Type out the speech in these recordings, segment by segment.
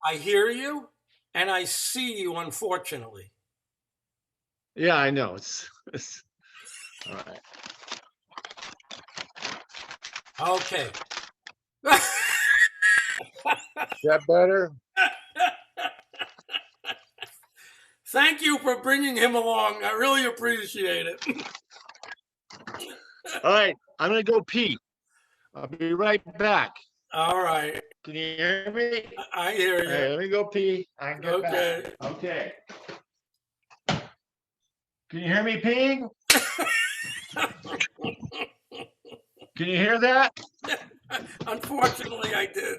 I hear you and I see you, unfortunately. Yeah, I know. It's all right. Okay. Is that better? Thank you for bringing him along. I really appreciate it. All right, I'm gonna go pee. I'll be right back. All right. Can you hear me? I hear you. Hey, let me go pee. I can get Okay. back. Okay. Can you hear me peeing? Can you hear that? Unfortunately, I did.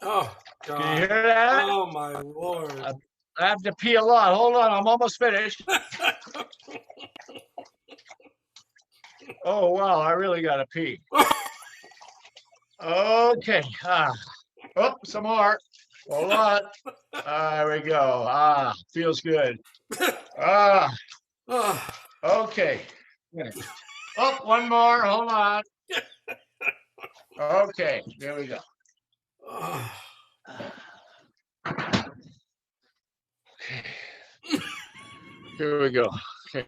Oh, God. Can you hear that? Oh, my Lord. I have to pee a lot. Hold on, I'm almost finished. Oh, wow, I really got to pee. Okay. Oh, some more. Hold on. There we go. Feels good. Okay. Oh, one more. Hold on. Okay, there we go. Here we go. Okay.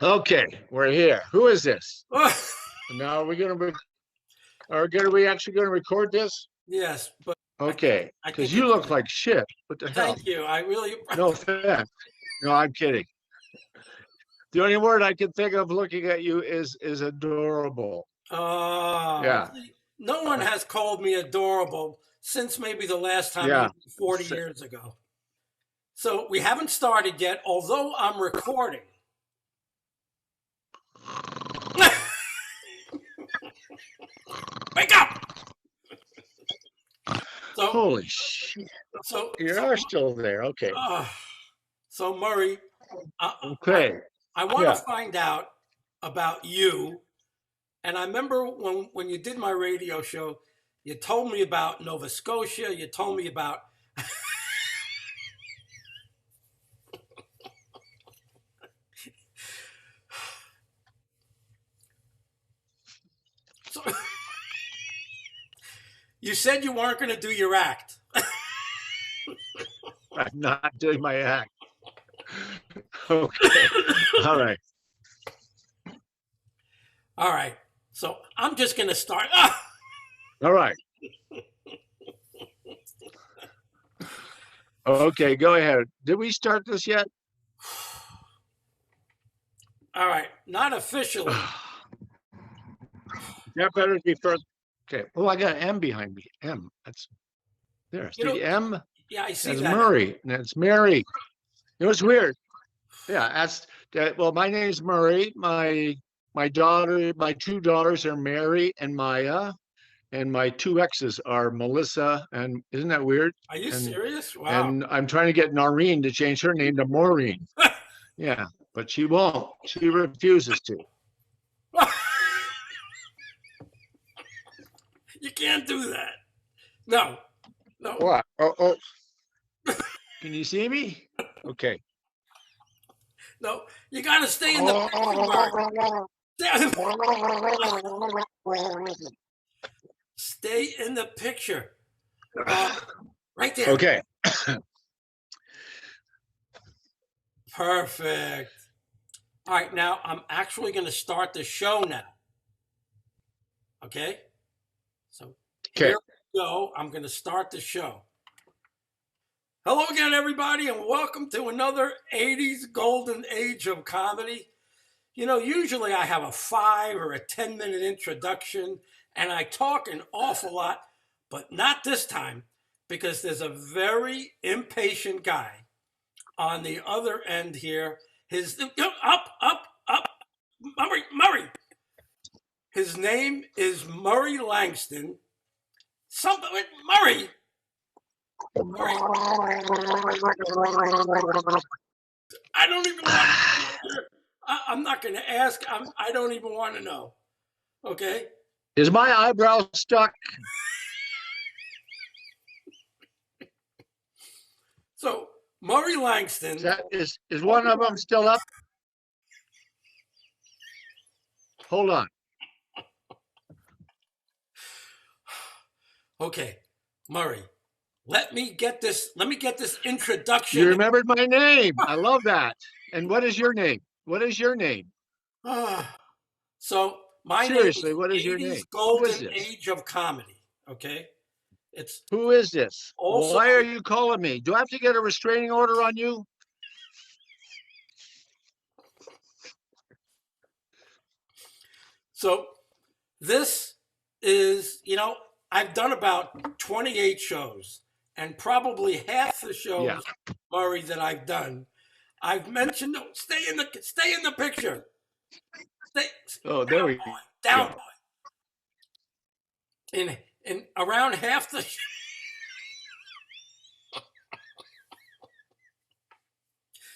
Okay, we're here. Who is this? Now are we actually gonna record this? Yes, but okay, because you look like shit. What the hell? Thank you. I really no offense. No, I'm kidding. The only word I can think of looking at you is adorable. Yeah. No one has called me adorable since maybe the last time 40 years ago. So we haven't started yet, although I'm recording. Wake up! So, holy shit. So you are still there. Okay. So Murray, okay. I want to find out about you. And I remember when you did my radio show, you told me about Nova Scotia. You told me about you said you weren't going to do your act. I'm not doing my act. Okay. All right. All right. So I'm just going to start. All right. Okay, go ahead. Did we start this yet? All right. Not officially. That better be first. Okay. Oh, I got an M behind me. M. That's there. See M? Yeah, I see that's that. Murray. And that's Mary. It was weird. Yeah, that's that. Well, my name's Murray. My two daughters are Mary and Maya, and my two exes are Melissa. And isn't that weird? Are you serious? Wow. And I'm trying to get Noreen to change her name to Maureen. Yeah, but she won't. She refuses to. You can't do that. No. What? Oh. Can you see me? Okay. No, you got to stay in the picture. Stay in the picture. Right there. Okay. Perfect. All right, now I'm actually going to start the show now. Okay? So here we go. I'm going to start the show. Hello again, everybody, and welcome to another 80s golden age of comedy. You know, usually I have a 5 or a 10-minute introduction, and I talk an awful lot, but not this time, because there's a very impatient guy on the other end here. Up, Murray. His name is Murray Langston. Murray. I don't even want to. I'm not going to ask. I don't even want to know. Okay. Is my eyebrow stuck? So Murray Langston. Is one of them still up? Hold on. Okay, Murray, let me get this introduction. You remembered my name. I love that. And what is your name? What is your name? So my name is Seriously, what is your 80's name? Who is Golden this? Age of Comedy. Okay, it's Who is this? also Why are you calling me? Do I have to get a restraining order on you? so. This is, I've done about 28 shows, and probably half the shows, Yeah. Murray, that I've done, I've mentioned. Stay in the picture. Stay, Oh, there we down go. boy. In around half the.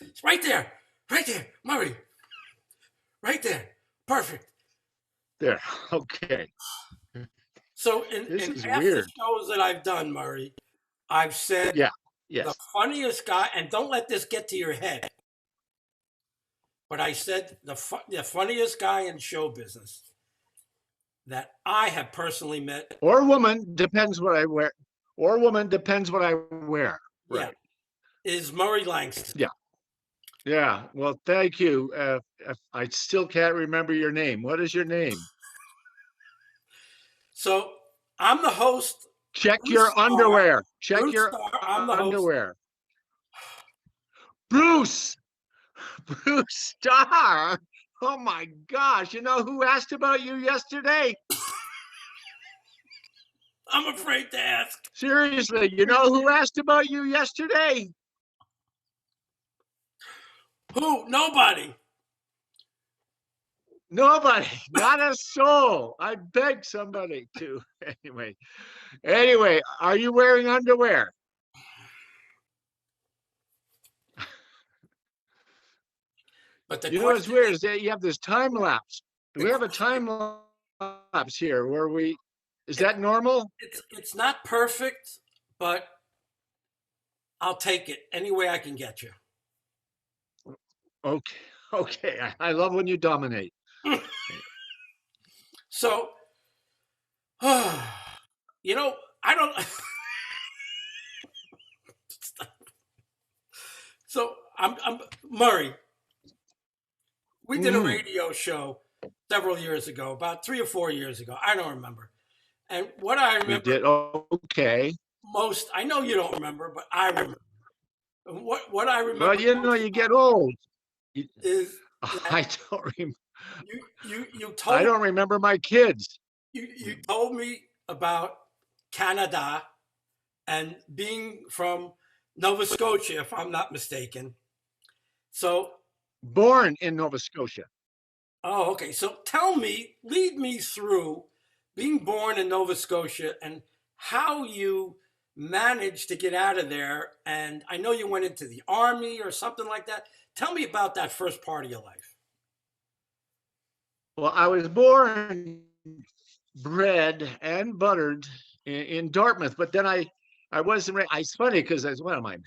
It's right there, Murray, right there, perfect. There. Okay. So This in is half the weird. shows that I've done, Murray, I've said Yeah. the Yes. funniest guy, and don't let this get to your head. But I said the funniest guy in show business that I have personally met. Or woman, depends what I wear. Or woman, depends what I wear. Yeah, Right. is Murray Langston. Yeah. Yeah. Well, thank you. I still can't remember your name. What is your name? So I'm the host. Check Bruce your Starr, underwear. Check Bruce your Starr, I'm the host. underwear. Bruce. Bruce Starr. Oh my gosh. You know who asked about you yesterday? I'm afraid to ask. Seriously, you know who asked about you yesterday? Who? Nobody. Nobody, not a soul. I begged somebody to. Anyway, are you wearing underwear? But the You know what's question weird is that you have this time lapse. Do we have a time lapse here where is that normal? it's not perfect, but I'll take it any way I can get you. Okay, okay. I love when you dominate. So, I don't. So I'm Murray. We did a radio show several years ago, about 3 or 4 years ago. I don't remember. And what I remember, We did. Okay. most, I know you don't remember, but I remember. And what I remember Well, you know, most you get old. is I don't remember. you I told don't remember my kids. you told me about Canada and being from Nova Scotia, if I'm not mistaken. So, Born in Nova Scotia. oh, okay. So lead me through being born in Nova Scotia and how you managed to get out of there. And I know you went into the army or something like that. Tell me about that first part of your life. Well, I was born, bred, and buttered in Dartmouth, but then I wasn't. It's funny because what am I?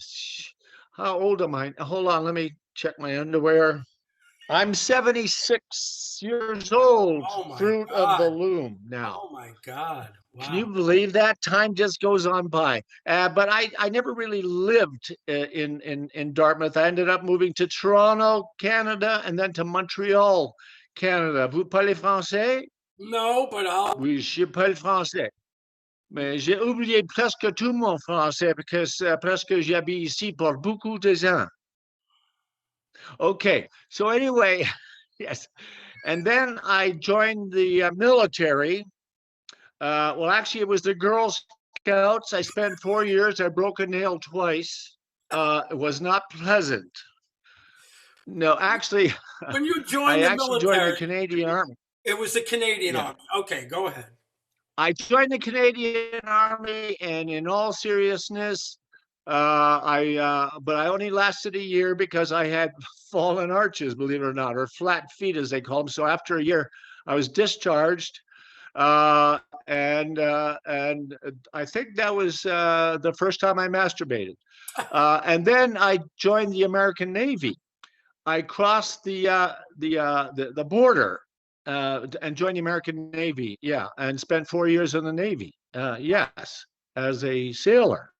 How old am I? Hold on, let me check my underwear. I'm 76 years old, Oh my fruit of the God. loom now. Oh my God. Can you Wow. believe that? Time just goes on by. But I never really lived in Dartmouth. I ended up moving to Toronto, Canada, and then to Montreal, Canada. Vous parlez français? No, but I'll. Oui, je parle français. Mais j'ai oublié presque tout mon français parce que presque j'habite ici pour beaucoup de ans. Okay, so anyway, yes. And then I joined the military. Well, actually, it was the Girl Scouts. I spent 4 years. I broke a nail twice. It was not pleasant. No, actually, When you I joined the actually joined the military, Canadian Army. it was the Canadian Yeah, Army. Okay, go ahead. I joined the Canadian Army, and in all seriousness, but I only lasted a year because I had fallen arches, believe it or not, or flat feet as they call them. So after a year, I was discharged. And I think that was the first time I masturbated. And then I joined the American Navy. I crossed the border and joined the American Navy. Yeah, and spent 4 years in the Navy. Yes, as a sailor.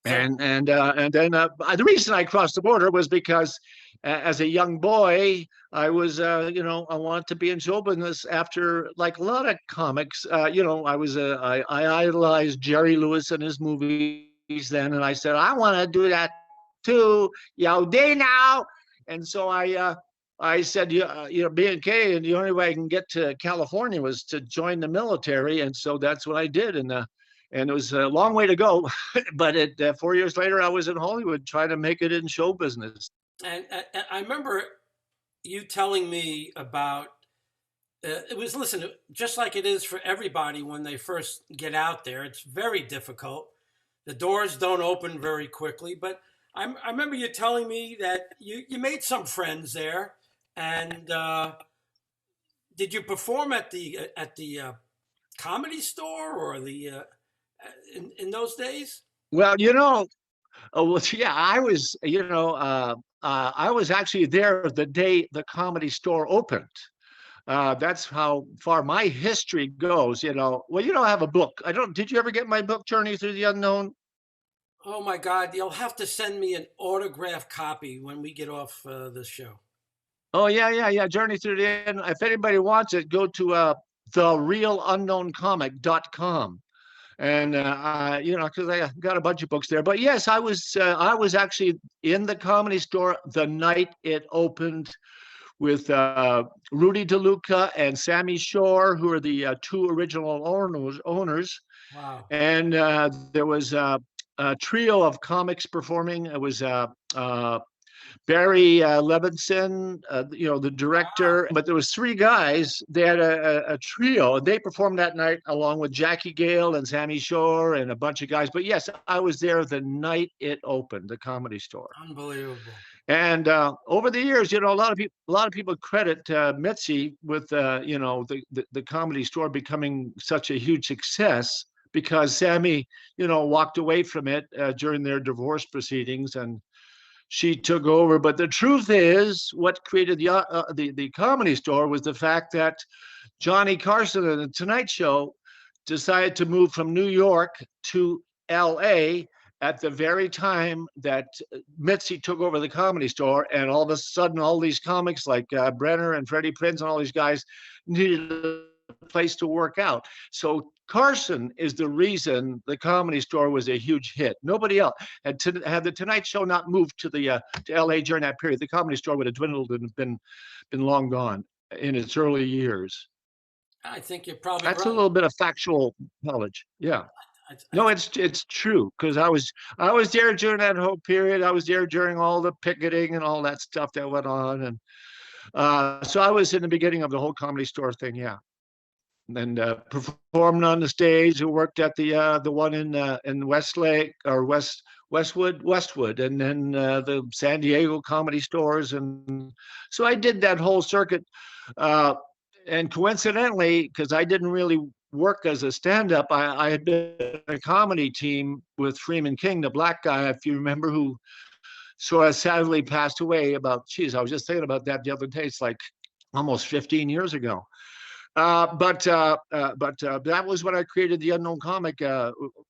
So, And then the reason I crossed the border was because as a young boy, I was I wanted to be in show business after like a lot of comics. I idolized Jerry Lewis and his movies then, and I said I want to do that too. Yo, day now, and so I said, B&K, and the only way I can get to California was to join the military, and so that's what I did, and it was a long way to go, but 4 years later, I was in Hollywood trying to make it in show business. and I remember you telling me about it was, listen, just like it is for everybody when they first get out there, it's very difficult. The doors don't open very quickly, but I remember you telling me that you made some friends there, and did you perform at the comedy store or the in those days? Well, well, yeah, I was actually there the day the Comedy Store opened. That's how far my history goes. Well, I have a book. I don't. Did you ever get my book, Journey Through the Unknown? Oh my God, you'll have to send me an autographed copy when we get off the show. Oh yeah. Journey Through the End. If anybody wants it, go to therealunknowncomic.com. And because I got a bunch of books there. But yes, I was actually in the Comedy Store the night it opened with Rudy DeLuca and Sammy Shore, who are the two original owners. Wow. And there was a trio of comics performing. It was Barry Levinson, the Wow. director. But there was three guys. They had a trio. They performed that night along with Jackie Gale and Sammy Shore and a bunch of guys. But yes, I was there the night it opened, the Comedy Store. Unbelievable. And over the years, a lot of people credit Mitzi with the Comedy Store becoming such a huge success because Sammy, walked away from it during their divorce proceedings, and she took over. But the truth is, what created the Comedy Store was the fact that Johnny Carson and the Tonight Show decided to move from New York to L.A. at the very time that Mitzi took over the Comedy Store, and all of a sudden, all these comics like Brenner and Freddie Prinze and all these guys needed a place to work out. So Carson is the reason the Comedy Store was a huge hit. Nobody else had the Tonight Show not moved to to LA during that period, the Comedy Store would have dwindled and been long gone in its early years. I think you're probably That's a right. little bit of factual knowledge. Yeah. I No, it's true because I was there during that whole period. I was there during all the picketing and all that stuff that went on, and so I was in the beginning of the whole Comedy Store thing. Yeah. And performed on the stage. Who worked at the one in Westlake or Westwood, and then the San Diego Comedy Stores, and so I did that whole circuit. Uh, and coincidentally, because I didn't really work as a stand-up, I had been in a comedy team with Freeman King, the black guy, if you remember, who sort of sadly passed away about. Geez, I was just thinking about that the other day. It's like almost 15 years ago. But that was when I created the Unknown Comic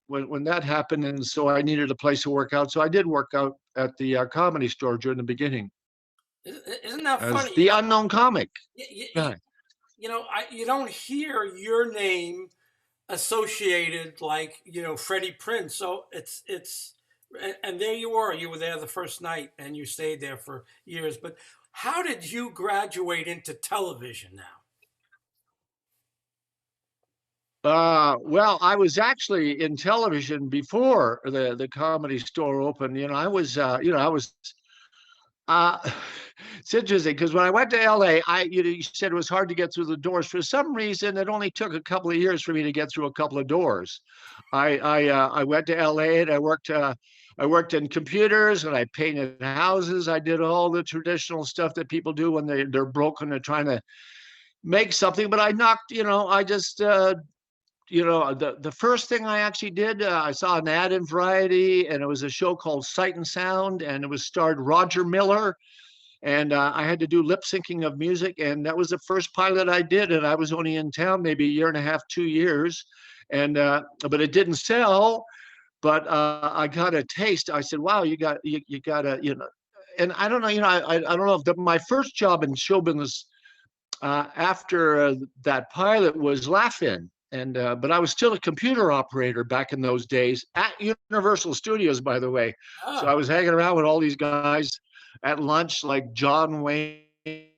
when that happened, and so I needed a place to work out. So I did work out at the Comedy Store during the beginning Isn't that as funny? the Unknown Comic. You, Right. you don't hear your name associated like Freddie Prinze. So it's and there you were. You were there the first night, and you stayed there for years. But how did you graduate into television now? Well, I was actually in television before the Comedy Store opened. Uh, it's interesting because when I went to LA, you said it was hard to get through the doors. For some reason, it only took a couple of years for me to get through a couple of doors. I went to LA and I worked in computers and I painted houses. I did all the traditional stuff that people do when they're broken. They're trying to make something. But I knocked, I just the first thing I actually did, I saw an ad in Variety, and it was a show called Sight and Sound, and it was starred Roger Miller, and I had to do lip syncing of music, and that was the first pilot I did, and I was only in town maybe a year and a half, 2 years, and but it didn't sell. But I got a taste. I said, "Wow, you got to." And I don't know, I don't know if my first job in show business after that pilot was Laugh-In. And but I was still a computer operator back in those days at Universal Studios, by the way. So I was hanging around with all these guys at lunch, like John Wayne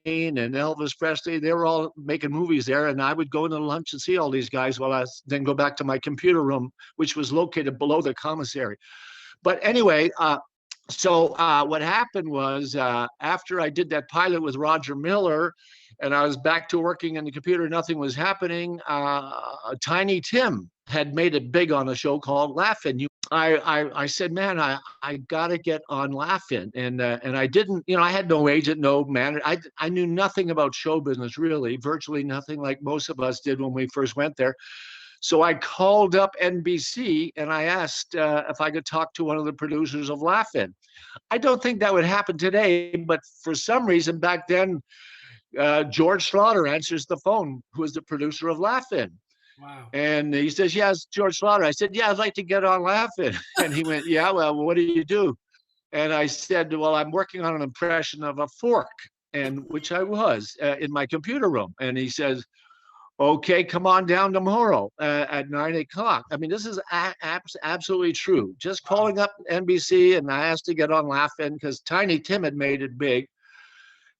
and Elvis Presley. They were all making movies there, and I would go into lunch and see all these guys while I then go back to my computer room, which was located below the commissary. But anyway, so what happened was after I did that pilot with Roger Miller, and I was back to working in the computer, nothing was happening. Tiny Tim had made it big on a show called Laugh-In. I said, man, I got to get on Laugh-In. And I didn't, I had no agent, no manager. I knew nothing about show business, really, virtually nothing, like most of us did when we first went there. So I called up NBC and I asked if I could talk to one of the producers of Laugh-In. I don't think that would happen today, but for some reason back then, George Slaughter answers the phone, who is the producer of Laugh-In. Wow. And he says, yes, George Slaughter. I said, yeah, I'd like to get on Laugh-In. And he went, yeah, well, what do you do? And I said, well, I'm working on an impression of a fork, and which I was in my computer room. And he says, okay, come on down tomorrow at 9 o'clock. I mean, this is absolutely true. Just calling up NBC, and I asked to get on Laugh-In because Tiny Tim had made it big.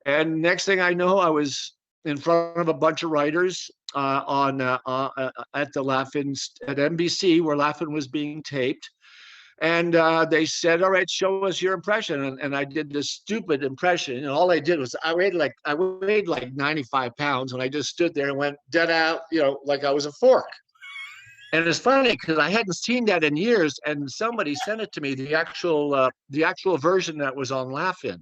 And next thing I know, I was in front of a bunch of writers at the Laugh-In at NBC, where Laugh-In was being taped. And they said, all right, show us your impression. And I did this stupid impression. And all I did was I weighed like 95 pounds. And I just stood there and went dead out, like I was a fork. And it's funny because I hadn't seen that in years. And somebody sent it to me, the actual version that was on Laugh-In.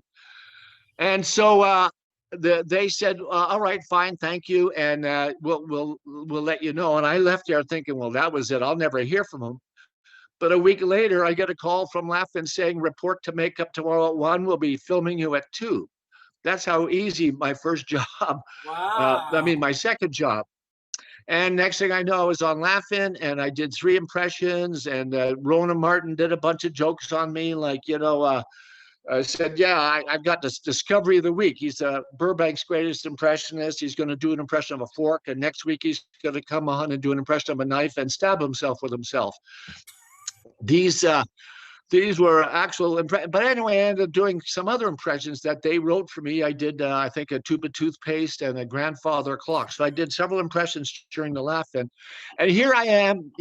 And so they said, all right, fine, thank you. And we'll let you know. And I left there thinking, well, that was it. I'll never hear from them. But a week later, I get a call from Laugh-In saying, report to makeup tomorrow at 1. We'll be filming you at 2. That's how easy my first job. Wow. My second job. And next thing I know, I was on Laugh-In, and I did 3 impressions. And Rona Martin did a bunch of jokes on me, like, I said, yeah, I've got this Discovery of the Week. He's Burbank's greatest impressionist. He's going to do an impression of a fork. And next week, he's going to come on and do an impression of a knife and stab himself with himself. These were actual but anyway, I ended up doing some other impressions that they wrote for me. I did I think a tube of toothpaste and a grandfather clock. So I did several impressions during the Laugh-In. And here I am,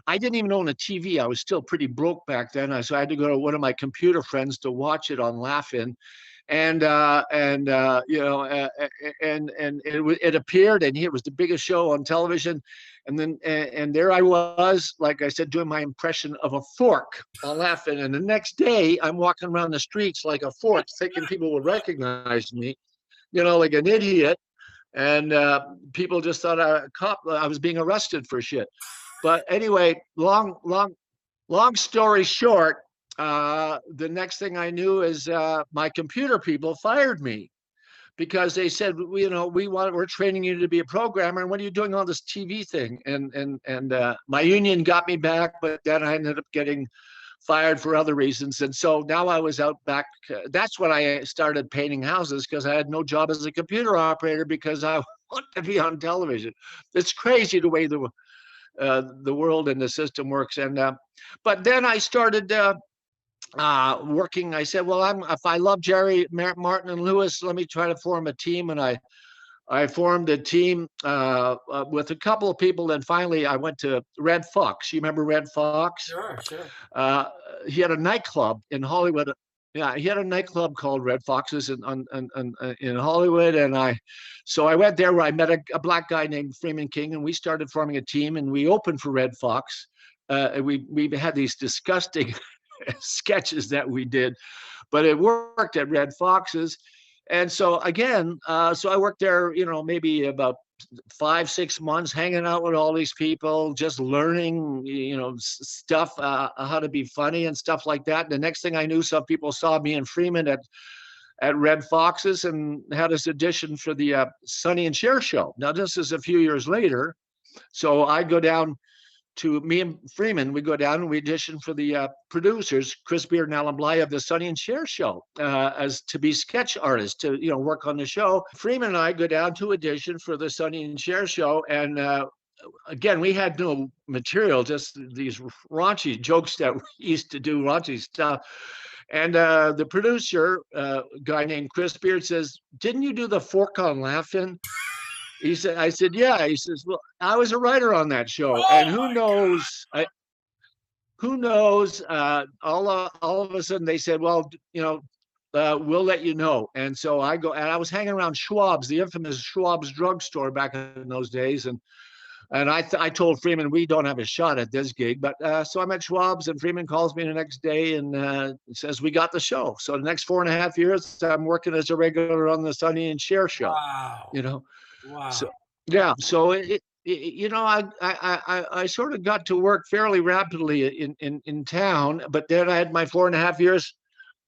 I didn't even own a TV. I was still pretty broke back then. So I had to go to one of my computer friends to watch it on Laugh-In. And it appeared, and it was the biggest show on television. And then and there I was, like I said, doing my impression of a fork on Laugh-In. And the next day, I'm walking around the streets like a fork, thinking people would recognize me, like an idiot. And people just thought I was being arrested for shit. But anyway, long story short, the next thing I knew is my computer people fired me because they said, we're training you to be a programmer, and what are you doing on this TV thing? And my union got me back, but then I ended up getting fired for other reasons. And so now I was out back. That's when I started painting houses, because I had no job as a computer operator because I wanted to be on television. It's crazy the way the world and the system works. And but then I started working. I said, well, if I love Jerry, Martin, and Lewis, let me try to form a team. And I formed a team with a couple of people. And finally, I went to Red Fox. You remember Red Fox? Sure. He had a nightclub in Hollywood. Yeah, he had a nightclub called Red Foxes in Hollywood. And so I went there, where I met a black guy named Freeman King, and we started forming a team, and we opened for Red Fox. We had these disgusting sketches that we did, but it worked at Red Foxes. And so again, so I worked there, maybe about 5-6 months, hanging out with all these people, just learning, stuff, how to be funny and stuff like that. And the next thing I knew, some people saw me and Freeman at Red Foxes and had us audition for the Sonny and Cher show. Now, this is a few years later. So I go down to me and Freeman. We go down and we audition for the producers, Chris Beard and Alan Bly of the Sonny and Cher show, as to be sketch artists to work on the show. Freeman and I go down to audition for the Sonny and Cher show, and again, we had no material, just these raunchy jokes that we used to do, raunchy stuff. And the producer, a guy named Chris Beard, says, "Didn't you do the fork on laughing?" He said, I said, "Yeah." He says, "Well, I was a writer on that show." And who knows, all of a sudden they said, "Well, we'll let you know." And so I go, and I was hanging around Schwab's, the infamous Schwab's drugstore back in those days. And I told Freeman, we don't have a shot at this gig. But so I'm at Schwab's, and Freeman calls me the next day and says, "We got the show." So the next 4.5 years, I'm working as a regular on the Sonny and Cher show. Wow. Wow. So yeah. So I sort of got to work fairly rapidly in town, but then I had my 4.5 years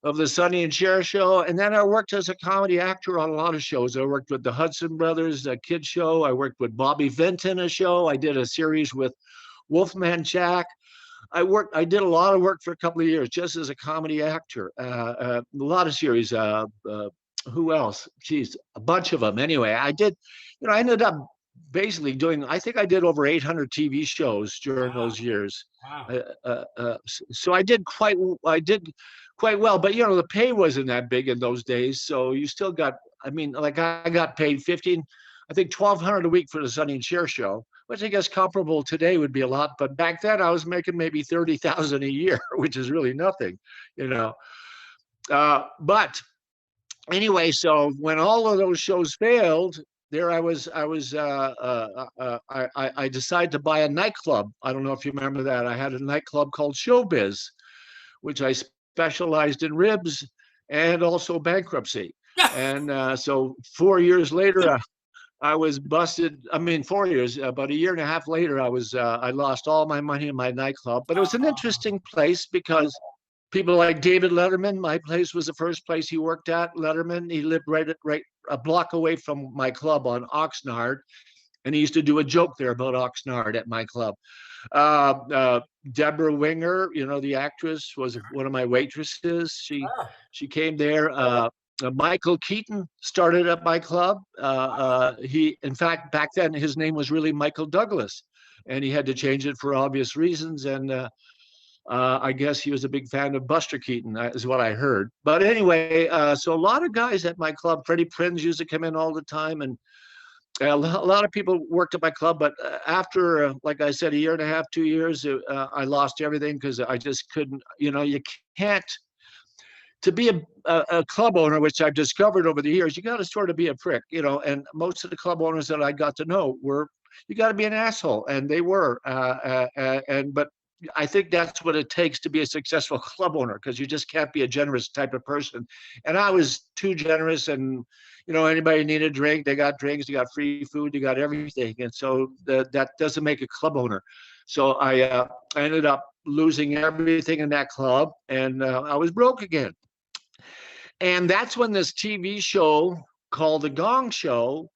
of the Sonny and Cher show. And then I worked as a comedy actor on a lot of shows. I worked with the Hudson Brothers, a kid show. I worked with Bobby Vinton, a show. I did a series with Wolfman Jack. I did a lot of work for a couple of years just as a comedy actor. A lot of series. Who else? Geez, a bunch of them. Anyway, I ended up basically doing, I think I did over 800 TV shows during those years. Wow. So I did quite well, but the pay wasn't that big in those days. So you still got, I got paid 15, I think 1,200 a week for the Sonny and Cher show, which I guess comparable today would be a lot. But back then I was making maybe 30,000 a year, which is really nothing, but anyway, so when all of those shows failed, there I decided to buy a nightclub. I don't know if you remember that. I had a nightclub called Showbiz, which I specialized in ribs and also bankruptcy. And so 4 years later, I was busted. 4 years, about a year and a half later, I lost all my money in my nightclub. But it was an interesting place because people like David Letterman, my place was the first place he worked at. Letterman, he lived right a block away from my club on Oxnard, and he used to do a joke there about Oxnard at my club. Deborah Winger, the actress, was one of my waitresses. She came there. Michael Keaton started at my club. In fact, back then his name was really Michael Douglas, and he had to change it for obvious reasons. And I guess he was a big fan of Buster Keaton, is what I heard. But anyway, so a lot of guys at my club. Freddie Prinze used to come in all the time, and a lot of people worked at my club. But after, like I said, a year and a half, 2 years, I lost everything because I just couldn't. You can't. To be a club owner, which I've discovered over the years, you got to sort of be a prick, And most of the club owners that I got to know you got to be an asshole, and they were. But I think that's what it takes to be a successful club owner, because you just can't be a generous type of person. And I was too generous, and anybody needed a drink, they got drinks, you got free food, you got everything. And so that doesn't make a club owner. So I ended up losing everything in that club, and I was broke again. And that's when this TV show called The Gong Show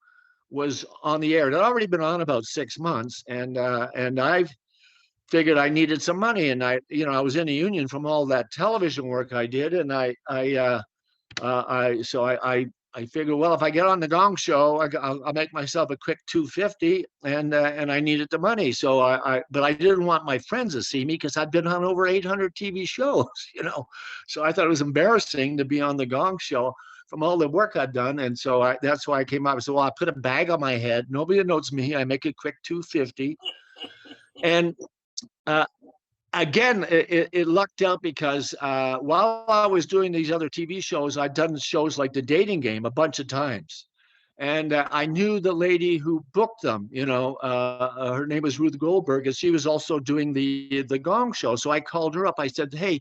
was on the air. It had already been on about 6 months, and I figured I needed some money, and I was in a union from all that television work I did, and I figured, well, if I get on the Gong Show, I'll make myself a quick $250, and I needed the money. So but I didn't want my friends to see me because I'd been on over 800 TV shows, So I thought it was embarrassing to be on the Gong Show from all the work I'd done, and so that's why I came up. So I put a bag on my head. Nobody knows me. I make a quick $250, and again, it lucked out because while I was doing these other TV shows, I'd done shows like The Dating Game a bunch of times. And I knew the lady who booked them, her name was Ruth Goldberg, and she was also doing the Gong Show. So I called her up. I said, "Hey,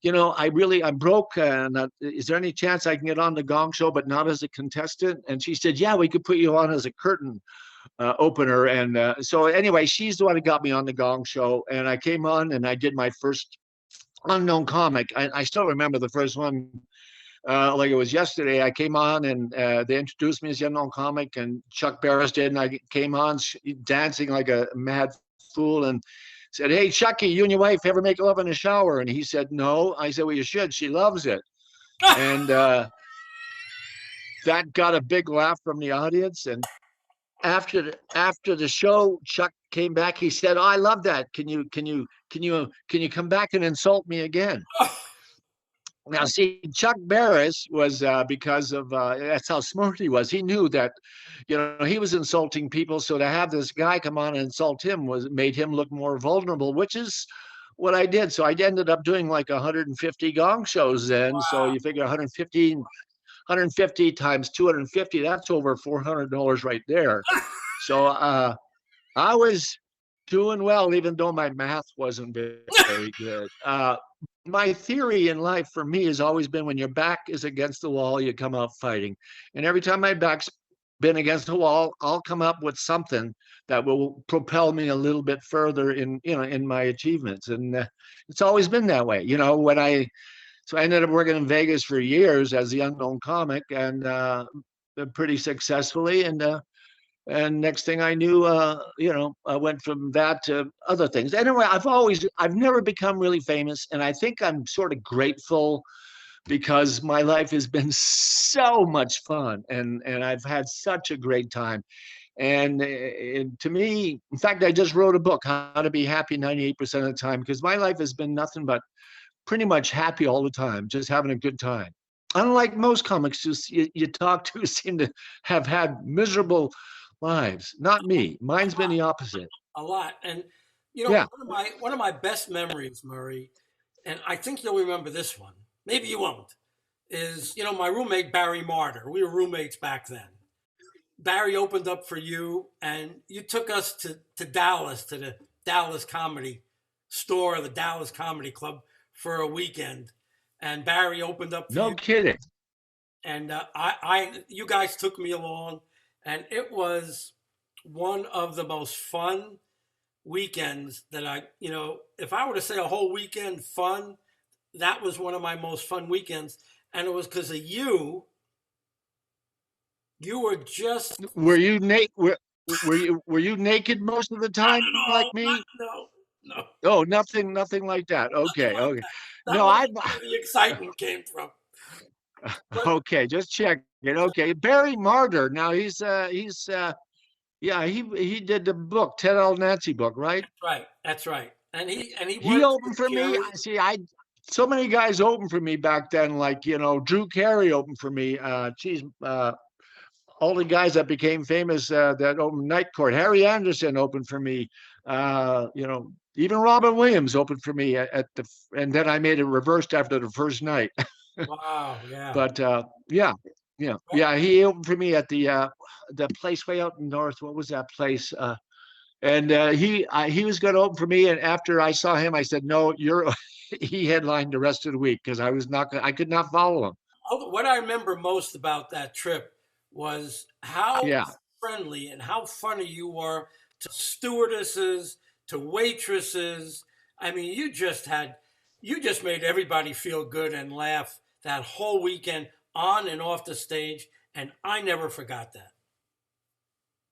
I'm broke, and is there any chance I can get on the Gong Show, but not as a contestant?" And she said, "Yeah, we could put you on as a curtain opener." And so anyway, she's the one who got me on the Gong Show, and I came on and I did my first unknown comic. I still remember the first one like it was yesterday. I came on and they introduced me as the unknown comic, and Chuck Barris did, and I came on dancing like a mad fool and said, "Hey, Chucky, you and your wife ever make love in the shower?" And he said, "No." I said, "Well, you should. She loves it." And that got a big laugh from the audience. And after the show, Chuck came back. He said, "Oh, I love that. Can you come back and insult me again?" Now, see, Chuck Barris was because of that's how smart he was. He knew that, he was insulting people. So to have this guy come on and insult him made him look more vulnerable, which is what I did. So I ended up doing like 150 gong shows then. Wow. So you figure 150 times 250, that's over $400 right there. So I was doing well, even though my math wasn't very good. My theory in life for me has always been when your back is against the wall, you come out fighting. And every time my back's been against the wall, I'll come up with something that will propel me a little bit further in my achievements. And it's always been that way. So I ended up working in Vegas for years as the unknown comic, and pretty successfully. And next thing I knew, I went from that to other things. Anyway, I've never become really famous, and I think I'm sort of grateful because my life has been so much fun, and I've had such a great time. And to me, in fact, I just wrote a book, How to Be Happy 98% of the Time, because my life has been nothing but pretty much happy all the time, just having a good time. Unlike most comics you talk to seem to have had miserable lives. Not me. Mine's been the opposite. A lot. And Yeah. one of my best memories, Murray, and I think you'll remember this one. Maybe you won't. Is my roommate Barry Martyr. We were roommates back then. Barry opened up for you, and you took us to Dallas, to the Dallas Comedy Store, the Dallas Comedy Club, for a weekend. And Barry opened up for you. No kidding. And you guys took me along, and it was one of the most fun weekends that if I were to say a whole weekend fun, that was one of my most fun weekends. And it was because of you. You were just. Were you naked? Were you naked most of the time, like me? No. Oh, nothing like that. Okay, okay. No, where the excitement came from. Okay, just check it. Okay, Barry Martyr. Now he did the book, Ted L. Nancy book, right? That's right. And he opened for me. See, so many guys opened for me back then, like Drew Carey opened for me. All the guys that became famous that opened Night Court. Harry Anderson opened for me. Even Robin Williams opened for me and then I made it reversed after the first night. Wow, yeah. But yeah, he opened for me at the place way out in north. What was that place? And he was going to open for me. And after I saw him, I said, "No, he headlined the rest of the week because I could not follow him." What I remember most about that trip was how friendly and how funny you were to stewardesses, to waitresses. I mean, you just made everybody feel good and laugh that whole weekend on and off the stage. And I never forgot that.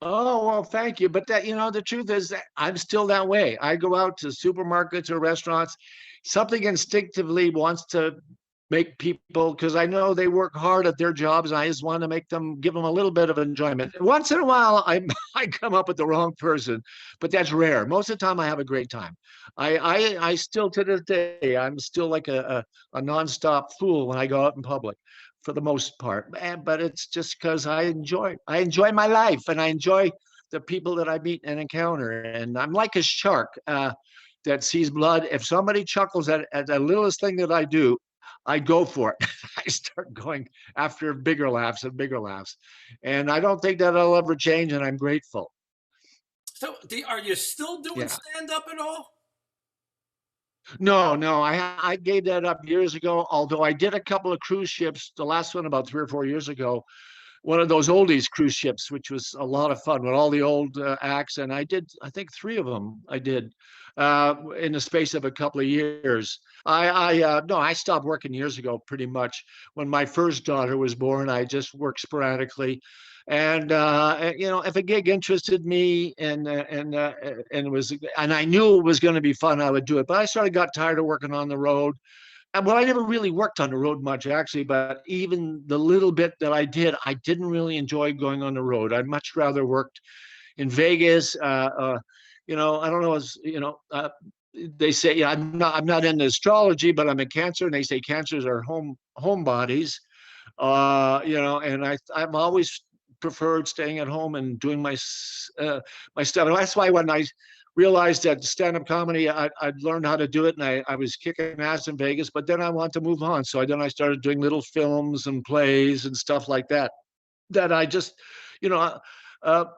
Oh, well, thank you. But the truth is that I'm still that way. I go out to supermarkets or restaurants. Something instinctively wants to make people, because I know they work hard at their jobs, and I just want to give them a little bit of enjoyment. Once in a while, I come up with the wrong person, but that's rare. Most of the time, I have a great time. I still, to this day, I'm still like a nonstop fool when I go out in public, for the most part. But it's just because I enjoy my life, and I enjoy the people that I meet and encounter. And I'm like a shark that sees blood. If somebody chuckles at the littlest thing that I do, I go for it. I start going after bigger laughs and bigger laughs. And I don't think that I'll ever change, and I'm grateful. So are you still doing stand-up at all? No, I gave that up years ago, although I did a couple of cruise ships, the last one about 3 or 4 years ago, one of those oldies cruise ships, which was a lot of fun with all the old acts. And I did, I think, three of them. I did in the space of a couple of years. No, I stopped working years ago, pretty much when my first daughter was born. I just worked sporadically, and if a gig interested me and it was, and I knew it was going to be fun, I would do it. But I sort of got tired of working on the road. Well, I never really worked on the road much, actually, but even the little bit that I did, I didn't really enjoy going on the road. I'd much rather worked in Vegas. I don't know, they say, yeah, I'm not into astrology, but I'm a Cancer, and they say Cancers are home bodies. And I'm always preferred staying at home and doing my stuff. And that's why when I realized that stand-up comedy, I'd learned how to do it, and I was kicking ass in Vegas, but then I wanted to move on. So then I started doing little films and plays and stuff like that, that I just,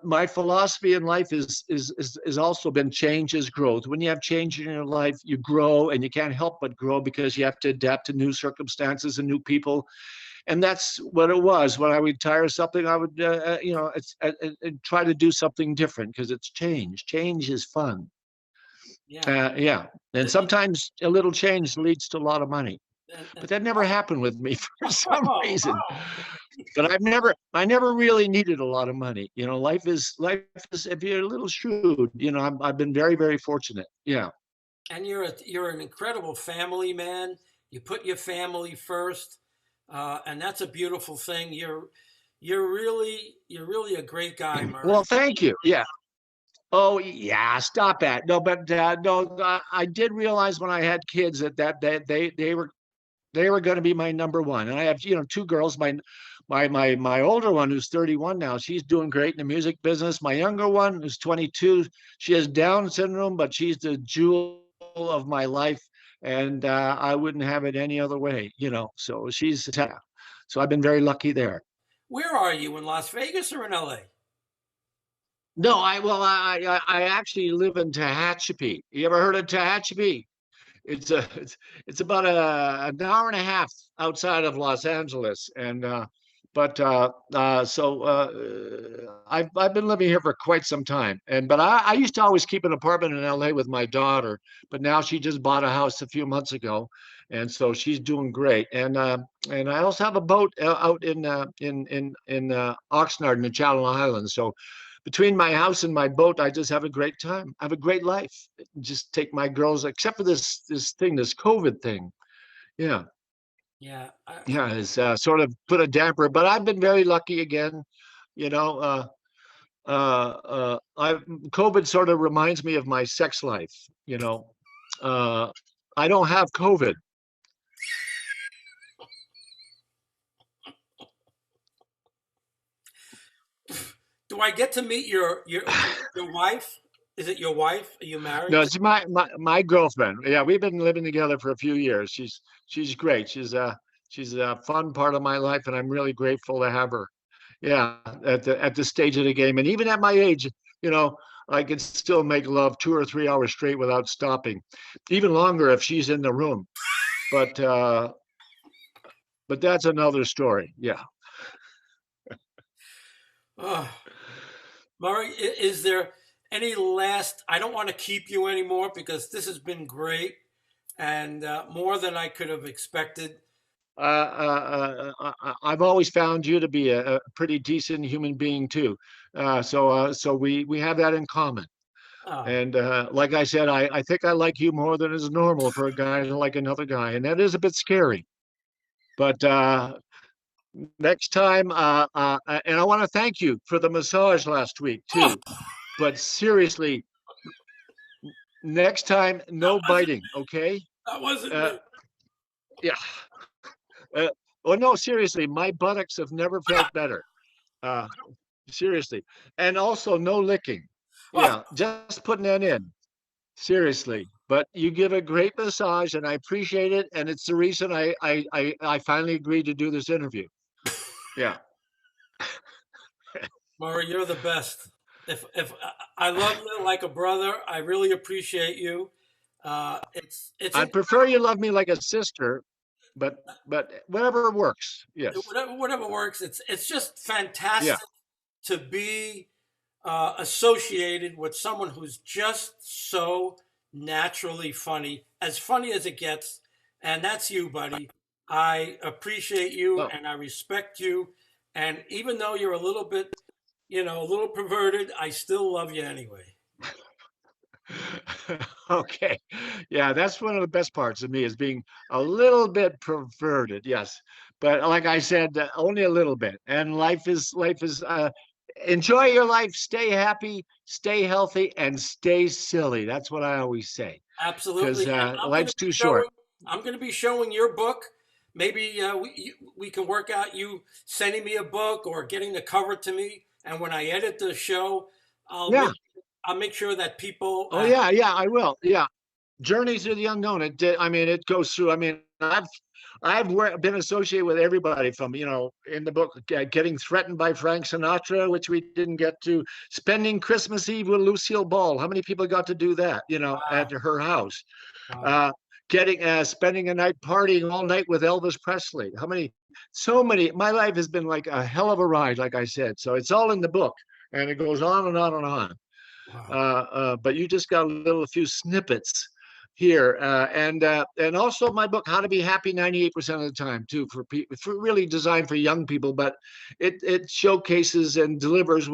my philosophy in life is also been change is growth. When you have change in your life, you grow, and you can't help but grow because you have to adapt to new circumstances and new people. And that's what it was. When I would tire something, I would, try to do something different because it's change. Change is fun. Yeah. Yeah. And sometimes a little change leads to a lot of money. But that never happened with me for some reason. But I never really needed a lot of money. Life is, if you're a little shrewd, I've been very, very fortunate. Yeah. And you're an incredible family man. You put your family first. And that's a beautiful thing. You're really a great guy, Murray. Well, thank you. Yeah. Oh yeah, stop that. No, but no, I did realize when I had kids that they were going to be my number one. And I have two girls. My older one, who's 31 now, she's doing great in the music business. My younger one, who's 22, she has Down syndrome, but she's the jewel of my life, and I wouldn't have it any other way. So so I've been very lucky there. Where are you, in Las Vegas or in LA? No, I actually live in Tehachapi. You ever heard of Tehachapi? It's about an hour and a half outside of Los Angeles, and I've been living here for quite some time, but I used to always keep an apartment in LA with my daughter, but now she just bought a house a few months ago, and so she's doing great. And I also have a boat out in Oxnard in the Channel Islands. So between my house and my boat, I just have a great time. I have a great life. Just take my girls, except for this COVID thing. Yeah. Yeah. Yeah, it's sort of put a damper, but I've been very lucky again. You know, COVID sort of reminds me of my sex life. I don't have COVID. Do I get to meet your wife? Is it your wife? Are you married? No, it's my girlfriend. Yeah, we've been living together for a few years. She's great. She's a fun part of my life, and I'm really grateful to have her. Yeah, at the stage of the game, and even at my age, you know, I can still make love 2 or 3 hours straight without stopping, even longer if she's in the room. But that's another story. Yeah. Oh, Murray, is there any last? I don't want to keep you anymore because this has been great and more than I could have expected. I've always found you to be a pretty decent human being too. So we have that in common. Oh, And like I said, I think I like you more than is normal for a guy to like another guy, and that is a bit scary. But next time, and I want to thank you for the massage last week too. But seriously, next time, no biting, okay? that wasn't me. Yeah. Oh no, seriously, my buttocks have never felt better. Uh, seriously, and also no licking. Yeah, just putting that in. Seriously, but you give a great massage, and I appreciate it, and it's the reason I finally agreed to do this interview. Yeah. Murray, you're the best. If I love you like a brother, I really appreciate you. It's I prefer you love me like a sister. but whatever works. Yes. whatever works. It's just Yeah. fantastic to be associated with someone who's just so naturally funny as it gets, and that's you, buddy. I appreciate you Well, and I respect you, and even though you're a little bit, a little perverted, I still love you anyway. okay. Yeah, that's one of the best parts of me is being a little bit perverted. Yes. But like I said, only a little bit. And life is enjoy your life, stay happy, stay healthy, and stay silly. That's what I always say. Absolutely, Because and life's too short. I'm going to be showing your book. Maybe we can work out you sending me a book or getting the cover to me, and when I edit the show, I'll Yeah. make I'll make sure that people. Oh yeah, yeah, I will. Yeah. Journeys to the unknown. I mean, it goes through. I mean, been associated with everybody from, in the book, getting threatened by Frank Sinatra, which we didn't get to, spending Christmas Eve with Lucille Ball. How many people got to do that, at Wow, her house? wow, Uh, spending a night partying all night with Elvis Presley. So many. My life has been like a hell of a ride, like I said. So it's all in the book, and it goes on and on and on. wow. But you just got a few snippets here, and also my book, How to Be Happy 98% of the Time, too, for really designed for young people, but it showcases and delivers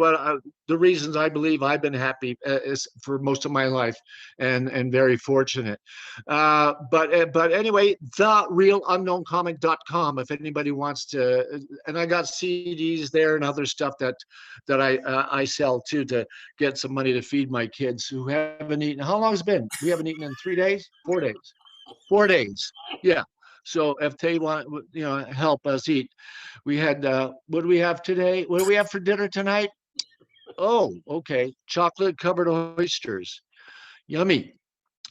the reasons I believe I've been happy is for most of my life, and very fortunate. But anyway, therealunknowncomic.com if anybody wants to, and I got CDs there and other stuff that I sell too, to get some money to feed my kids who haven't eaten. How long has it been? We haven't eaten in 3 days, 4 days, 4 days. Yeah. So if they want, help us eat, we had, what do we have today? What do we have for dinner tonight? Oh, okay. Chocolate covered oysters. Yummy.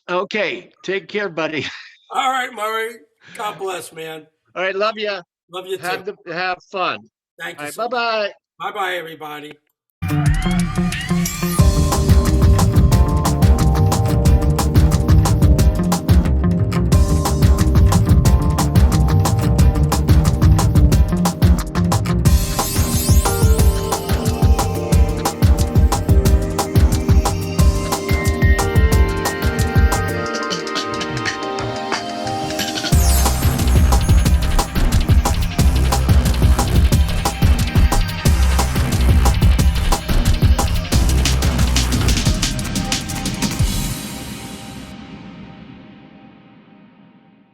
Okay. Take care, buddy. All right, Murray. God bless, man. All right. Love you. Love you too. Have fun. Thank All you right. so Bye much. bye. Bye bye, everybody.